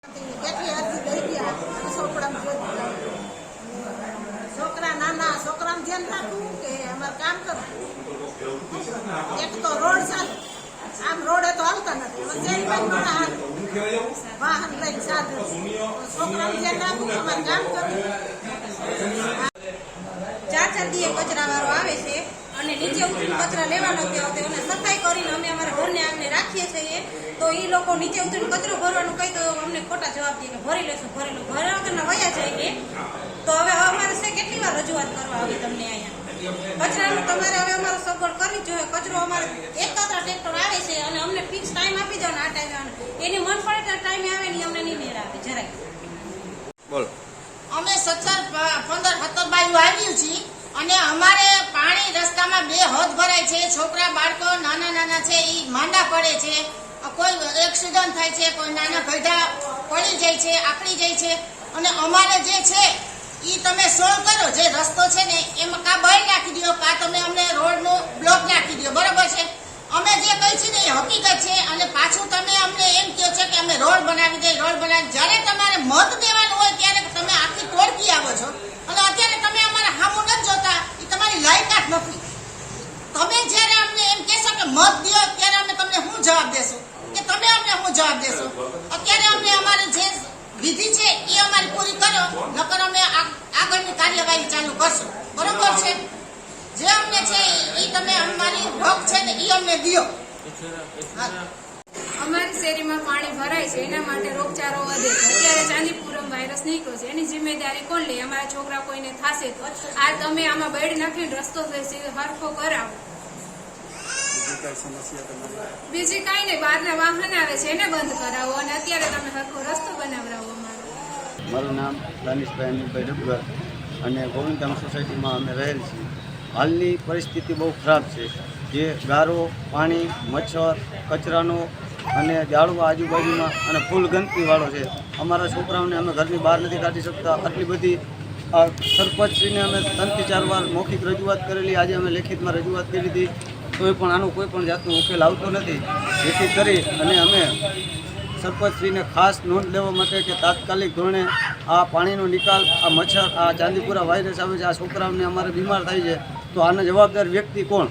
કેટલી અરજી દઈ ગયા છોકરા નાના છોકરાનું ધ્યાન રાખવું કે અમારે કામ કરવું. એક તો રોડ ચાલે આમ રોડે તો હાલતા નથી વાહન લઈને સાધન છોકરાનું ધ્યાન રાખવું અમારે કામ કરવું. 4-4 દીએ કચરા વાળો આવે છે અને નીચે ઉતરીને કચરા લેવા નથી આવતો અને સફાઈ કરીને અમે અમારા ઘરને આમને રાખીએ છીએ. તો એ લોકો નીચે ઉતરીને કચરો ભરવાનું કહી તો અમને ખોટા જવાબ દે કે ભરી લેશું ભર્યા વગરના વયા જાય કે. તો હવે અમારે છે કેટલી વાર રજૂઆત કરવા આવી તમને અહીંયા કચરાનું તમારે હવે અમારે સગવડ કરવી જોઈએ. કચરો અમારે એકત્ર ટ્રેક્ટર આવે છે અને અમને ફિક્સ ટાઈમ આપી દો ને આ ટાઈમે એની મન પડે ત્યાં ટાઈમે આવે ને અમને નહીં મેળ આવે જરાય. બોલો. અમે 17-15 બાયું આવ્યું છીએ અને અમારે પાણી રસ્તામાં 2 હદ ભરાય છે. છોકરા બાળકો નાના નાના છે એ માંડા પડે છે, કોઈ એક્સિડન્ટ થાય છે, કોઈ નાના ગઢા પડી જાય છે, આકડી જાય છે. અને અમારે જે છે એ તમે સોલ્વ કરો. જે રસ્તો છે ને એમાં કા બહાર નાખી દો કા તમે અમને રોડનો બ્લોક નાખી દો, બરોબર છે. અમે જે કહી છીએ ને એ હકીકત છે. અને પાછું તમે અમને એમ કહો છો કે અમે રોડ બનાવી દઈએ રોડ બનાવી. જ્યારે તમારે મત દેવાનું હોય ત્યારે તમે આખી ટોળકી આવો છો અને અત્યારે તમે અમારા સામું નથી જોતા. એ તમારી લાયકાત નથી. તમે જ્યારે અમને એમ કહેશો કે મત દો ત્યારે અમે તમને શું જવાબ દેશું કે તમે અમને શું જવાબ દેશો? અત્યારે અમને અમારી જે વિધિ છે એ અમારી પૂરી કરો, નકર અમે આગળની કાર્યવાહી ચાલુ કરશું, બરોબર છે. જે અમને છે એ તમે અમારી હક છે ને એ અમને દો. અમારી શેરીમાં પાણી ભરાય છે એના માટે રોગચાળો વધે છે. અત્યારે ચાંદીપુરમ વાયરસ નીકળ્યો છે એની જિમ્મેદારી કોણ લે? અમારા છોકરા કોઈને થશે તો આ તમે આમાં બેડ નાખીને રસ્તો હરખો કરાવો. બીજી કઈ નહીં, બહારના વાહન આવે છે એને બંધ કરાવો અને અત્યારે તમે હરખો રસ્તો બનાવરાવો. મારું નામ દાનિશભાઈ અનિલભાઈ ડબગર અને ગોવિંદધામ સોસાયટીમાં અમે રહેલ છીએ. હાલની પરિસ્થિતિ બહુ ખરાબ છે. જે ગારો, પાણી, મચ્છર, કચરાનો અને ઝાડવા આજુબાજુમાં અને ફૂલ ગંદકીવાળો છે. અમારા છોકરાઓને અમે ઘરની બહાર નથી કાઢી શકતા. આટલી બધી સરપંચશ્રીને અમે 3 થી 4 વાર મૌખિક રજૂઆત કરેલી. આજે અમે લેખિતમાં રજૂઆત કરી હતી તોય પણ આનો કોઈ પણ જાતનો ઉકેલ આવતો નથી. જેથી કરી અને અમે સરપંચશ્રીને ખાસ નોંધ લેવા માટે કે તાત્કાલિક ધોરણે આ પાણીનો નિકાલ, આ મચ્છર, આ ચાંદીપુરા વાયરસ આવે છે, આ છોકરાઓને અમારે બીમાર થાય છે તો આના જવાબદાર વ્યક્તિ કોણ?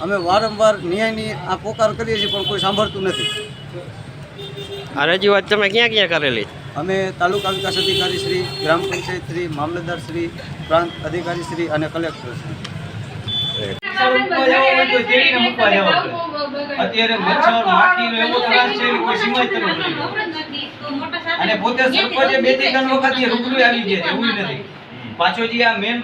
અમે વારંવાર ન્યાયની આ પોકાર કરીએ છીએ પણ કોઈ સાંભળતું નથી. આ રજૂઆત તમે ક્યાં ક્યાં કરેલી? અમે તાલુકા વિકાસ અધિકારી શ્રી, ગ્રામ પંચાયત શ્રી, મામલતદાર શ્રી, પ્રાંત અધિકારી શ્રી અને કલેક્ટર શ્રી. અત્યારે મચ્છર માખીનો એવો ત્રાસ છે કે કોઈ સીમાય કરવો અને પોતે સરપંચે 2-3 વખત રૂબરૂ આવી ગયા એવું નથી. પાછો જે આ મેન